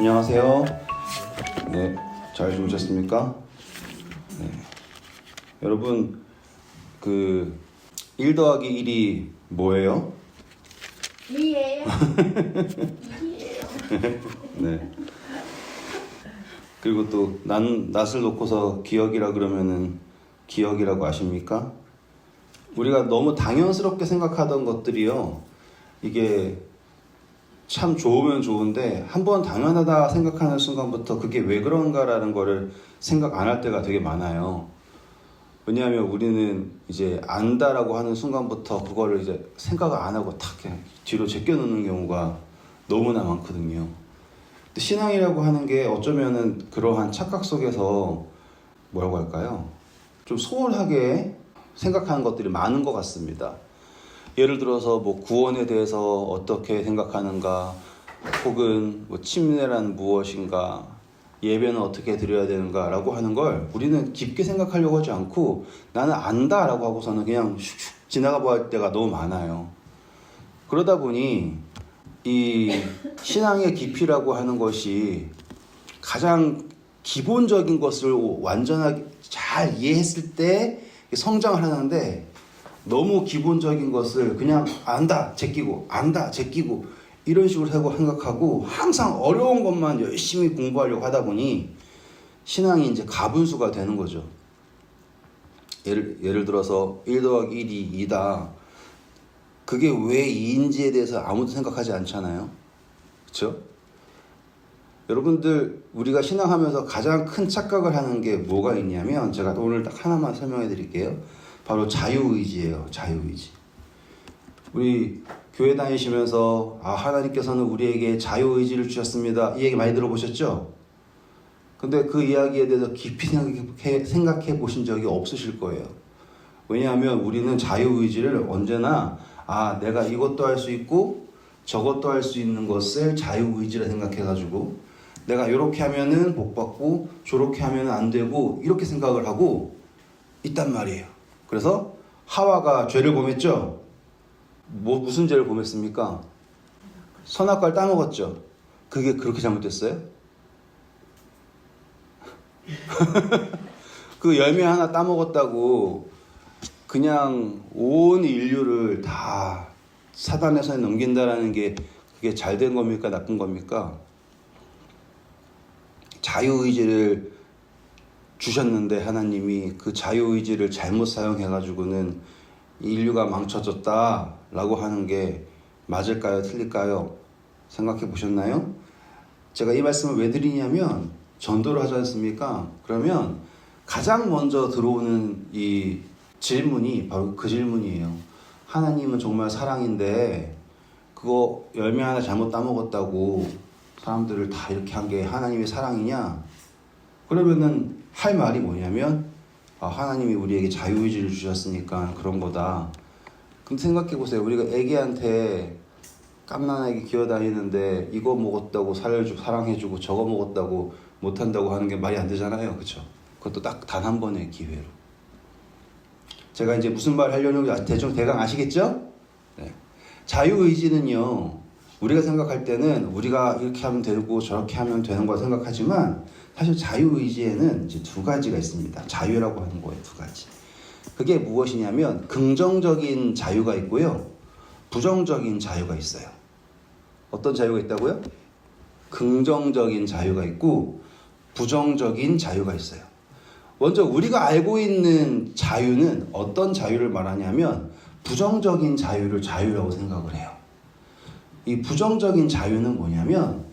안녕하세요. 네, 잘 주무셨습니까? 네. 여러분, 1 더하기 1이 뭐예요? 2예요. 2예요. 네. 그리고 또 낫을 놓고서 기억이라 그러면은 기억이라고 아십니까? 우리가 너무 당연스럽게 생각하던 것들이요, 이게 참 좋으면 좋은데 한번 당연하다 생각하는 순간부터 그게 왜 그런가라는 거를 생각 안 할 때가 되게 많아요. 왜냐하면 우리는 이제 안다라고 하는 순간부터 그거를 이제 생각을 안 하고 탁 그냥 뒤로 제껴놓는 경우가 너무나 많거든요. 근데 신앙이라고 하는 게 어쩌면은 그러한 착각 속에서 뭐라고 할까요? 좀 소홀하게 생각하는 것들이 많은 것 같습니다. 예를 들어서 뭐 구원에 대해서 어떻게 생각하는가, 혹은 뭐 침례란 무엇인가, 예배는 어떻게 드려야 되는가 라고 하는 걸 우리는 깊게 생각하려고 하지 않고 나는 안다 라고 하고서는 그냥 슉슉 지나가 볼 때가 너무 많아요. 그러다 보니 이 신앙의 깊이라고 하는 것이 가장 기본적인 것을 완전하게 잘 이해했을 때 성장을 하는데, 너무 기본적인 것을 그냥 안다 제끼고 안다 제끼고 이런 식으로 생각하고 항상 어려운 것만 열심히 공부하려고 하다 보니 신앙이 이제 가분수가 되는 거죠. 예를 들어서 1 더하기 1이 2다. 그게 왜 2인지에 대해서 아무도 생각하지 않잖아요. 그렇죠? 여러분들, 우리가 신앙하면서 가장 큰 착각을 하는 게 뭐가 있냐면, 제가 오늘 딱 하나만 설명해 드릴게요. 바로 자유의지예요. 자유의지. 우리 교회 다니시면서 하나님께서는 우리에게 자유의지를 주셨습니다, 이 얘기 많이 들어보셨죠? 근데 그 이야기에 대해서 깊이 생각해 보신 적이 없으실 거예요. 왜냐하면 우리는 자유의지를 언제나 내가 이것도 할 수 있고 저것도 할 수 있는 것을 자유의지라 생각해가지고, 내가 이렇게 하면은 복 받고 저렇게 하면은 안 되고 이렇게 생각을 하고 있단 말이에요. 그래서 하와가 죄를 범했죠? 무슨 죄를 범했습니까? 선악과를 따먹었죠? 그게 그렇게 잘못됐어요? 그 열매 하나 따먹었다고 그냥 온 인류를 다 사단의 손에 넘긴다라는 게 그게 잘 된 겁니까? 나쁜 겁니까? 자유의지를 주셨는데 하나님이 그 자유의지를 잘못 사용해가지고는 인류가 망쳐졌다라고 하는 게 맞을까요? 틀릴까요? 생각해 보셨나요? 제가 이 말씀을 왜 드리냐면, 전도를 하지 않습니까? 그러면 가장 먼저 들어오는 이 질문이 바로 그 질문이에요. 하나님은 정말 사랑인데 그거 열매 하나 잘못 따먹었다고 사람들을 다 이렇게 한 게 하나님의 사랑이냐? 그러면은 할 말이 뭐냐면, 하나님이 우리에게 자유의지를 주셨으니까 그런 거다. 그럼 생각해 보세요. 우리가 애기한테 깜난하게 기어다니는데 이거 먹었다고 사랑해주고 저거 먹었다고 못한다고 하는 게 말이 안 되잖아요. 그렇죠? 그것도 딱 단 한 번의 기회로. 제가 이제 무슨 말 하려는지 대강 아시겠죠? 네. 자유의지는요, 우리가 생각할 때는 우리가 이렇게 하면 되고 저렇게 하면 되는 거 생각하지만, 사실 자유의지에는 이제 두 가지가 있습니다. 자유라고 하는 거에 두 가지. 그게 무엇이냐면, 긍정적인 자유가 있고요, 부정적인 자유가 있어요. 어떤 자유가 있다고요? 긍정적인 자유가 있고 부정적인 자유가 있어요. 먼저 우리가 알고 있는 자유는 어떤 자유를 말하냐면, 부정적인 자유를 자유라고 생각을 해요. 이 부정적인 자유는 뭐냐면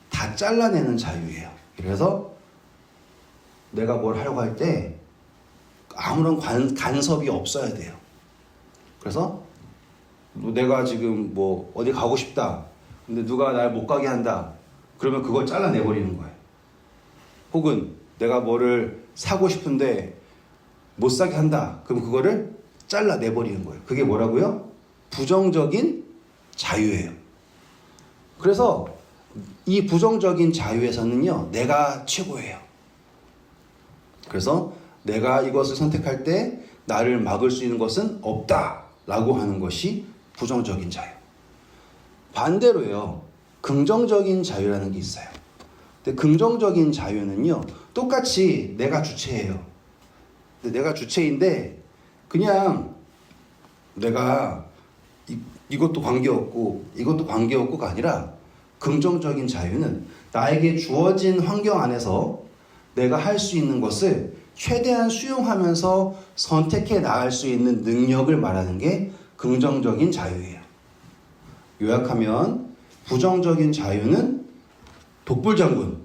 다 잘라내는 자유예요. 그래서 내가 뭘 하려고 할 때 아무런 간섭이 없어야 돼요. 그래서 내가 지금 뭐 어디 가고 싶다, 근데 누가 날 못 가게 한다, 그러면 그걸 잘라내버리는 거예요. 혹은 내가 뭐를 사고 싶은데 못 사게 한다, 그럼 그거를 잘라내버리는 거예요. 그게 뭐라고요? 부정적인 자유예요. 그래서 이 부정적인 자유에서는요, 내가 최고예요. 그래서 내가 이것을 선택할 때 나를 막을 수 있는 것은 없다라고 하는 것이 부정적인 자유. 반대로요, 긍정적인 자유라는 게 있어요. 근데 긍정적인 자유는요, 똑같이 내가 주체예요. 근데 내가 주체인데 그냥 내가 이것도 관계없고 이것도 관계없고가 아니라, 긍정적인 자유는 나에게 주어진 환경 안에서 내가 할 수 있는 것을 최대한 수용하면서 선택해 나갈 수 있는 능력을 말하는 게 긍정적인 자유예요. 요약하면 부정적인 자유는 독불장군,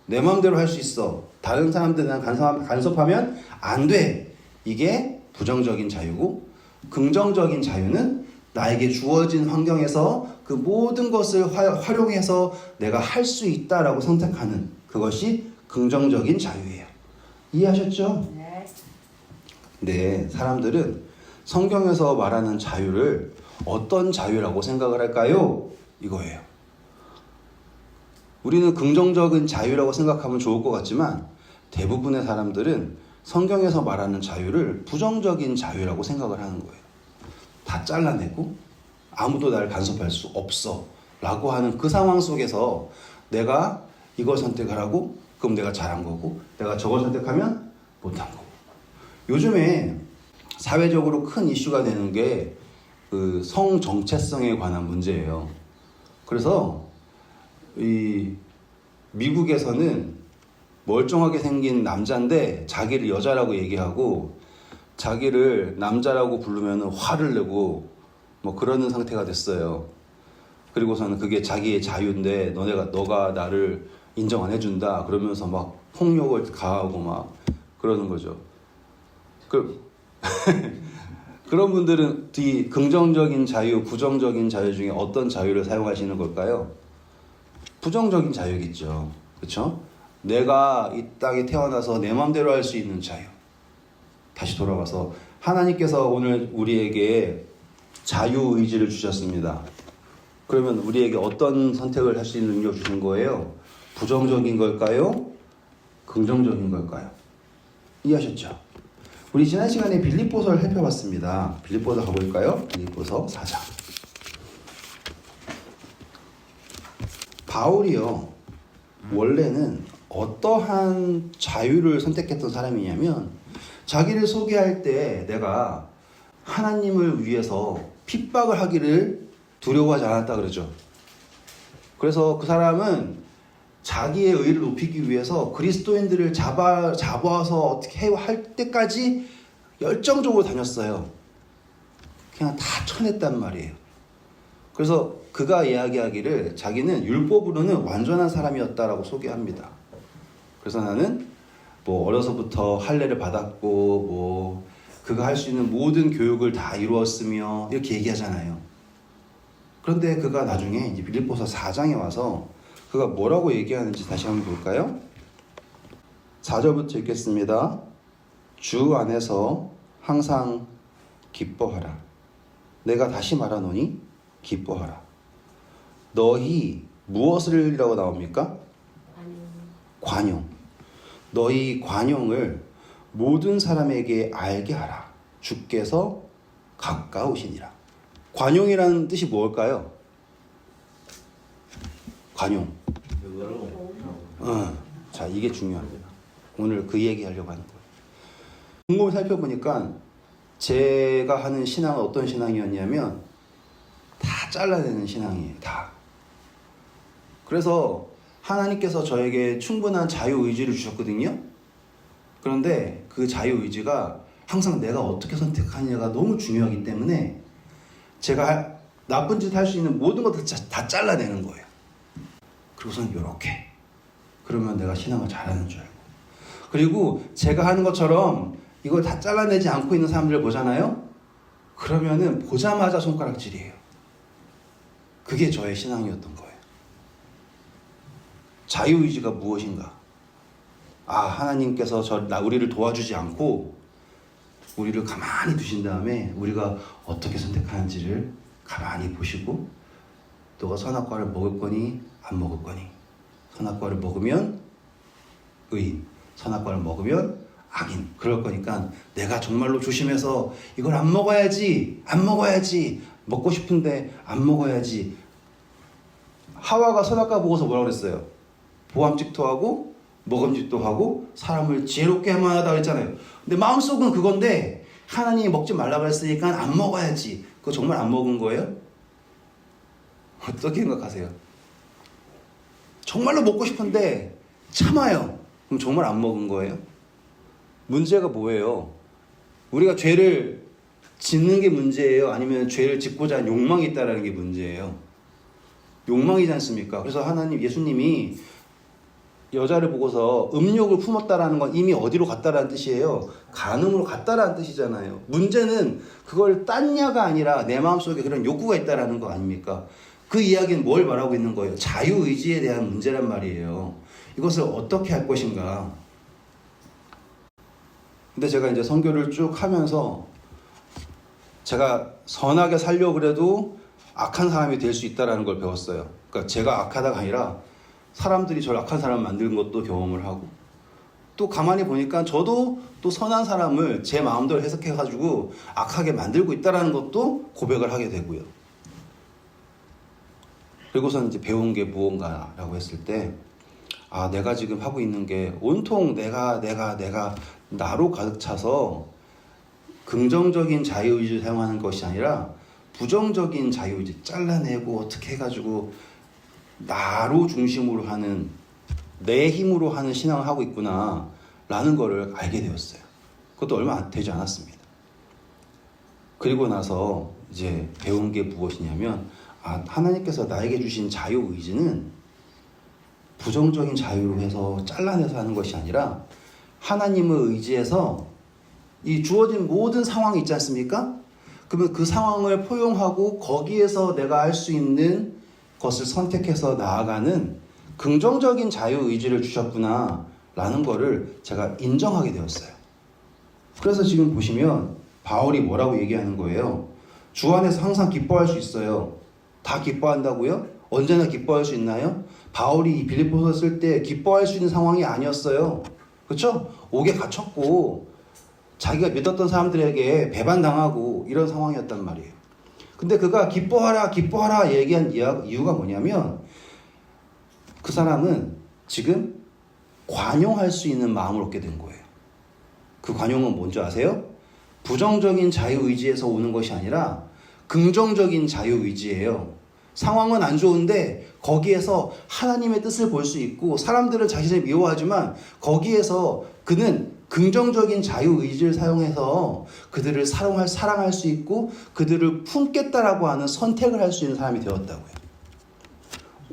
내 마음대로 할 수 있어, 다른 사람들이랑 간섭하면 안 돼, 이게 부정적인 자유고, 긍정적인 자유는 나에게 주어진 환경에서 그 모든 것을 활용해서 내가 할 수 있다라고 선택하는, 그것이 긍정적인 자유예요. 이해하셨죠? 네. 네, 사람들은 성경에서 말하는 자유를 어떤 자유라고 생각을 할까요? 이거예요. 우리는 긍정적인 자유라고 생각하면 좋을 것 같지만 대부분의 사람들은 성경에서 말하는 자유를 부정적인 자유라고 생각을 하는 거예요. 다 잘라내고 아무도 나를 간섭할 수 없어 라고 하는 그 상황 속에서 내가 이걸 선택하라고? 그럼 내가 잘한 거고, 내가 저걸 선택하면 못한 거고. 요즘에 사회적으로 큰 이슈가 되는 게 그 성정체성에 관한 문제예요. 그래서 이 미국에서는 멀쩡하게 생긴 남자인데 자기를 여자라고 얘기하고, 자기를 남자라고 부르면 화를 내고 뭐 그러는 상태가 됐어요. 그리고서는 그게 자기의 자유인데 너가 나를 인정 안 해준다 그러면서 막 폭력을 가하고 막 그러는 거죠. 그런 분들은 이 긍정적인 자유, 부정적인 자유 중에 어떤 자유를 사용하시는 걸까요? 부정적인 자유겠죠. 그렇죠? 내가 이 땅에 태어나서 내 마음대로 할 수 있는 자유. 다시 돌아가서 하나님께서 오늘 우리에게 자유의지를 주셨습니다. 그러면 우리에게 어떤 선택을 할 수 있는 능력을 주신 거예요? 부정적인 걸까요? 긍정적인 걸까요? 이해하셨죠? 우리 지난 시간에 빌립보서를 살펴봤습니다. 빌립보서 가볼까요? 빌립보서 4장. 바울이요, 원래는 어떠한 자유를 선택했던 사람이냐면, 자기를 소개할 때 내가 하나님을 위해서 핍박을 하기를 두려워하지 않았다 그러죠. 그래서 그 사람은 자기의 의를 높이기 위해서 그리스도인들을 잡아서 어떻게 할 때까지 열정적으로 다녔어요. 그냥 다 쳐냈단 말이에요. 그래서 그가 이야기하기를 자기는 율법으로는 완전한 사람이었다라고 소개합니다. 그래서 나는 뭐 어려서부터 할례를 받았고 뭐 그가 할 수 있는 모든 교육을 다 이루었으며 이렇게 얘기하잖아요. 그런데 그가 나중에 이제 빌립보서 4장에 와서 그가 뭐라고 얘기하는지 다시 한번 볼까요? 4절부터 읽겠습니다. 주 안에서 항상 기뻐하라. 내가 다시 말하노니 기뻐하라. 너희 무엇을이라고 나옵니까? 관용. 너희 관용을 모든 사람에게 알게 하라. 주께서 가까우시니라. 관용이라는 뜻이 뭘까요? 관용. 자, 이게 중요합니다. 오늘 그 얘기 하려고 하는 거예요. 곰곰이 살펴보니까 제가 하는 신앙은 어떤 신앙이었냐면 다 잘라내는 신앙이에요. 다. 그래서 하나님께서 저에게 충분한 자유의지를 주셨거든요. 그런데 그 자유의지가 항상 내가 어떻게 선택하느냐가 너무 중요하기 때문에 제가 나쁜 짓 할 수 있는 모든 것들 다 잘라내는 거예요. 그리고선 이렇게. 그러면 내가 신앙을 잘하는 줄 알고. 그리고 제가 하는 것처럼 이걸 다 잘라내지 않고 있는 사람들을 보잖아요. 그러면은 보자마자 손가락질이에요. 그게 저의 신앙이었던 거예요. 자유의지가 무엇인가? 하나님께서 우리를 도와주지 않고 우리를 가만히 두신 다음에 우리가 어떻게 선택하는지를 가만히 보시고, 너가 선악과를 먹을 거니 안 먹을 거니, 선악과를 먹으면 의인, 선악과를 먹으면 악인, 그럴 거니까 내가 정말로 조심해서 이걸 안 먹어야지, 먹고 싶은데 안 먹어야지. 하와가 선악과 보고서 뭐라고 그랬어요? 보암직도 하고 먹음직도 하고 사람을 지혜롭게 할 만하다 그랬잖아요. 근데 마음속은 그건데 하나님이 먹지 말라고 했으니까 안 먹어야지. 그거 정말 안 먹은 거예요? 어떻게 생각하세요? 정말로 먹고 싶은데 참아요. 그럼 정말 안 먹은 거예요? 문제가 뭐예요? 우리가 죄를 짓는 게 문제예요? 아니면 죄를 짓고자 하는 욕망이 있다는 게 문제예요? 욕망이지 않습니까? 그래서 하나님, 예수님이 여자를 보고서 음욕을 품었다라는 건 이미 어디로 갔다라는 뜻이에요? 간음으로 갔다라는 뜻이잖아요. 문제는 그걸 땄냐가 아니라 내 마음속에 그런 욕구가 있다라는 거 아닙니까? 그 이야기는 뭘 말하고 있는 거예요? 자유의지에 대한 문제란 말이에요. 이것을 어떻게 할 것인가? 근데 제가 이제 선교를 쭉 하면서 제가 선하게 살려고 그래도 악한 사람이 될 수 있다는 걸 배웠어요. 그러니까 제가 악하다가 아니라 사람들이 저를 악한 사람 만드는 것도 경험을 하고, 또 가만히 보니까 저도 또 선한 사람을 제 마음대로 해석해가지고 악하게 만들고 있다는 것도 고백을 하게 되고요. 그리고선 이제 배운 게 무언가라고 했을 때, 아, 내가 지금 하고 있는 게 온통 내가 나로 가득 차서 긍정적인 자유의지를 사용하는 것이 아니라 부정적인 자유의지 잘라내고 어떻게 해가지고 나로 중심으로 하는, 내 힘으로 하는 신앙을 하고 있구나 라는 거를 알게 되었어요. 그것도 얼마 되지 않았습니다. 그리고 나서 이제 배운 게 무엇이냐면, 아, 하나님께서 나에게 주신 자유의지는 부정적인 자유로 해서 잘라내서 하는 것이 아니라 하나님을 의지해서 이 주어진 모든 상황이 있지 않습니까? 그러면 그 상황을 포용하고 거기에서 내가 할 수 있는 것을 선택해서 나아가는 긍정적인 자유의지를 주셨구나 라는 거를 제가 인정하게 되었어요. 그래서 지금 보시면 바울이 뭐라고 얘기하는 거예요? 주 안에서 항상 기뻐할 수 있어요. 다 기뻐한다고요? 언제나 기뻐할 수 있나요? 바울이 빌립보서 쓸 때 기뻐할 수 있는 상황이 아니었어요. 그렇죠? 옥에 갇혔고 자기가 믿었던 사람들에게 배반당하고 이런 상황이었단 말이에요. 근데 그가 기뻐하라 얘기한 이유가 뭐냐면, 그 사람은 지금 관용할 수 있는 마음을 얻게 된 거예요. 그 관용은 뭔지 아세요? 부정적인 자유의지에서 오는 것이 아니라 긍정적인 자유의지예요. 상황은 안 좋은데 거기에서 하나님의 뜻을 볼 수 있고, 사람들은 자신을 미워하지만 거기에서 그는 긍정적인 자유의지를 사용해서 그들을 사랑할 수 있고 그들을 품겠다라고 하는 선택을 할 수 있는 사람이 되었다고요.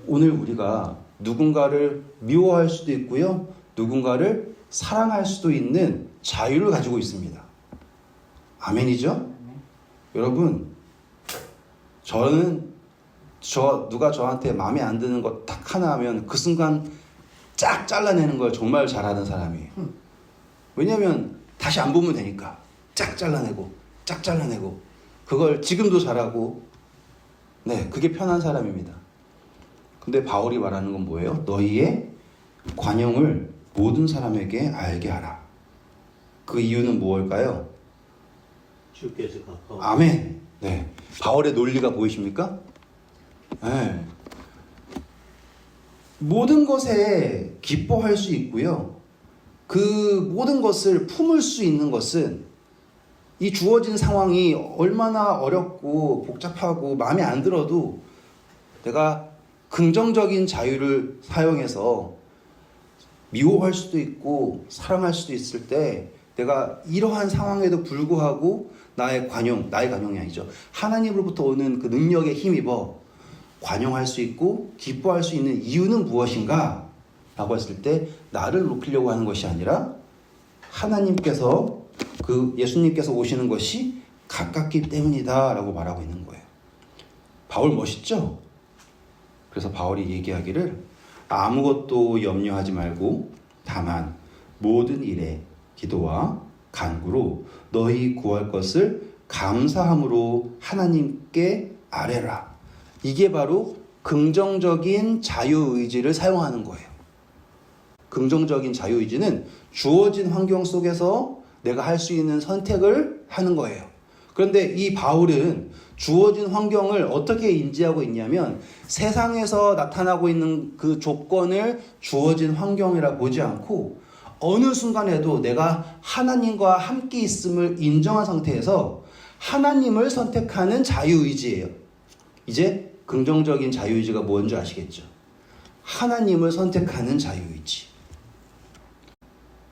오늘 우리가 누군가를 미워할 수도 있고요, 누군가를 사랑할 수도 있는 자유를 가지고 있습니다. 아멘이죠? 여러분, 누가 저한테 마음에 안 드는 것 딱 하나 하면 그 순간 쫙 잘라내는 걸 정말 잘하는 사람이에요. 왜냐하면 다시 안 보면 되니까 쫙 잘라내고 그걸 지금도 잘하고, 네, 그게 편한 사람입니다. 근데 바울이 말하는 건 뭐예요? 너희의 관용을 모든 사람에게 알게 하라. 그 이유는 무엇일까요? 주께서 가까워. 아멘. 네, 바울의 논리가 보이십니까? 네. 모든 것에 기뻐할 수 있고요, 그 모든 것을 품을 수 있는 것은 이 주어진 상황이 얼마나 어렵고 복잡하고 마음에 안 들어도 내가 긍정적인 자유를 사용해서 미워할 수도 있고 사랑할 수도 있을 때, 내가 이러한 상황에도 불구하고 나의 관용이 아니죠, 하나님으로부터 오는 그 능력에 힘입어 관용할 수 있고 기뻐할 수 있는 이유는 무엇인가? 라고 했을 때 나를 높이려고 하는 것이 아니라 하나님께서, 그 예수님께서 오시는 것이 가깝기 때문이다 라고 말하고 있는 거예요. 바울 멋있죠? 그래서 바울이 얘기하기를, 아무것도 염려하지 말고 다만 모든 일에 기도와 간구로 너희 구할 것을 감사함으로 하나님께 아뢰라. 이게 바로 긍정적인 자유의지를 사용하는 거예요. 긍정적인 자유의지는 주어진 환경 속에서 내가 할 수 있는 선택을 하는 거예요. 그런데 이 바울은 주어진 환경을 어떻게 인지하고 있냐면 세상에서 나타나고 있는 그 조건을 주어진 환경이라 보지 않고 어느 순간에도 내가 하나님과 함께 있음을 인정한 상태에서 하나님을 선택하는 자유의지예요. 이제 긍정적인 자유의지가 뭔지 아시겠죠? 하나님을 선택하는 자유의지.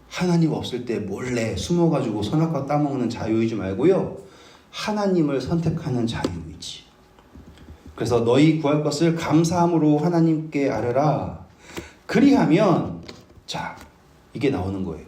하나님 없을 때 몰래 숨어가지고 선악과 따먹는 자유의지 말고요. 하나님을 선택하는 자유의지. 그래서 너희 구할 것을 감사함으로 하나님께 아뢰라. 그리하면 자 이게 나오는 거예요.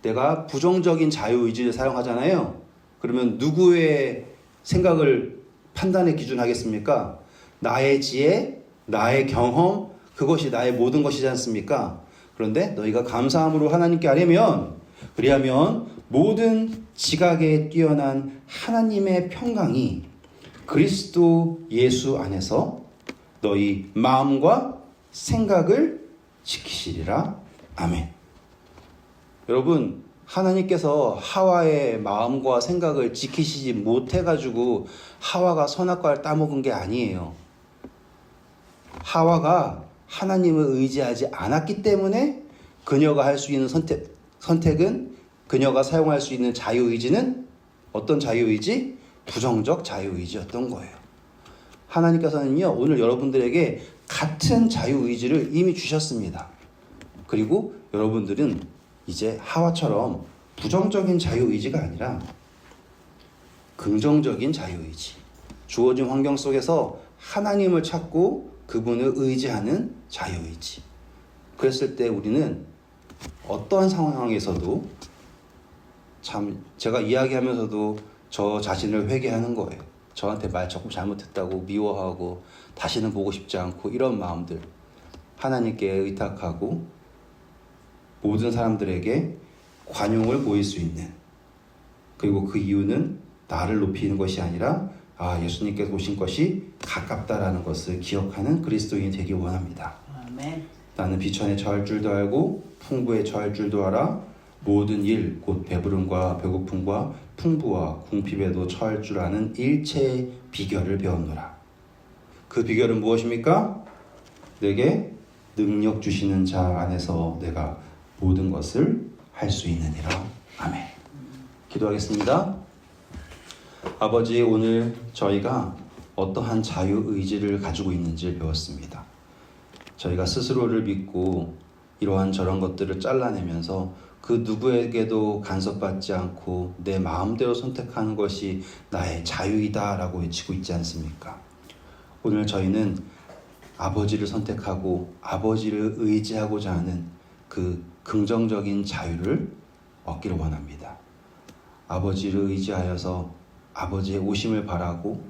내가 부정적인 자유의지를 사용하잖아요. 그러면 누구의 생각을 판단의 기준 하겠습니까? 나의 지혜, 나의 경험, 그것이 나의 모든 것이지 않습니까? 그런데 너희가 감사함으로 하나님께 아뢰면 그리하면 모든 지각에 뛰어난 하나님의 평강이 그리스도 예수 안에서 너희 마음과 생각을 지키시리라. 아멘. 여러분, 하나님께서 하와의 마음과 생각을 지키시지 못해가지고 하와가 선악과를 따먹은 게 아니에요. 하와가 하나님을 의지하지 않았기 때문에 그녀가 할 수 있는 선택은 그녀가 사용할 수 있는 자유의지는 어떤 자유의지? 부정적 자유의지였던 거예요. 하나님께서는요, 오늘 여러분들에게 같은 자유의지를 이미 주셨습니다. 그리고 여러분들은 이제 하와처럼 부정적인 자유의지가 아니라 긍정적인 자유의지, 주어진 환경 속에서 하나님을 찾고 그분을 의지하는 자유의지. 그랬을 때 우리는 어떠한 상황에서도 참 제가 이야기하면서도 저 자신을 회개하는 거예요. 저한테 말 조금 잘못했다고 미워하고 다시는 보고 싶지 않고 이런 마음들 하나님께 의탁하고 모든 사람들에게 관용을 보일 수 있는, 그리고 그 이유는 나를 높이는 것이 아니라 예수님께서 오신 것이 가깝다라는 것을 기억하는 그리스도인이 되기 원합니다. 아멘. 나는 비천에 처할 줄도 알고 풍부에 처할 줄도 알아 모든 일 곧 배부름과 배고픔과 풍부와 궁핍에도 처할 줄 아는 일체의 비결을 배웠노라. 그 비결은 무엇입니까? 내게 능력 주시는 자 안에서 내가 모든 것을 할 수 있느니라. 아멘. 기도하겠습니다. 아버지, 오늘 저희가 어떠한 자유의지를 가지고 있는지를 배웠습니다. 저희가 스스로를 믿고 이러한 저런 것들을 잘라내면서 그 누구에게도 간섭받지 않고 내 마음대로 선택하는 것이 나의 자유이다라고 외치고 있지 않습니까? 오늘 저희는 아버지를 선택하고 아버지를 의지하고자 하는 그 긍정적인 자유를 얻기를 원합니다. 아버지를 의지하여서 아버지의 오심을 바라고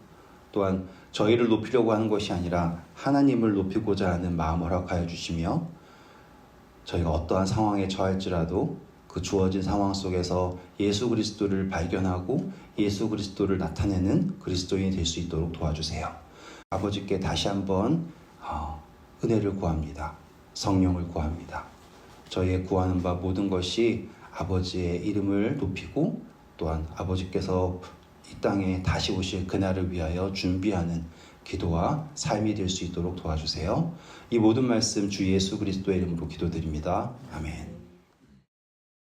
또한 저희를 높이려고 하는 것이 아니라 하나님을 높이고자 하는 마음을 허락하여 주시며 저희가 어떠한 상황에 처할지라도 그 주어진 상황 속에서 예수 그리스도를 발견하고 예수 그리스도를 나타내는 그리스도인이 될 수 있도록 도와주세요. 아버지께 다시 한번 은혜를 구합니다. 성령을 구합니다. 저희의 구하는 바 모든 것이 아버지의 이름을 높이고 또한 아버지께서 이 땅에 다시 오실 그날을 위하여 준비하는 기도와 삶이 될 수 있도록 도와주세요. 이 모든 말씀 주 예수 그리스도의 이름으로 기도드립니다. 아멘.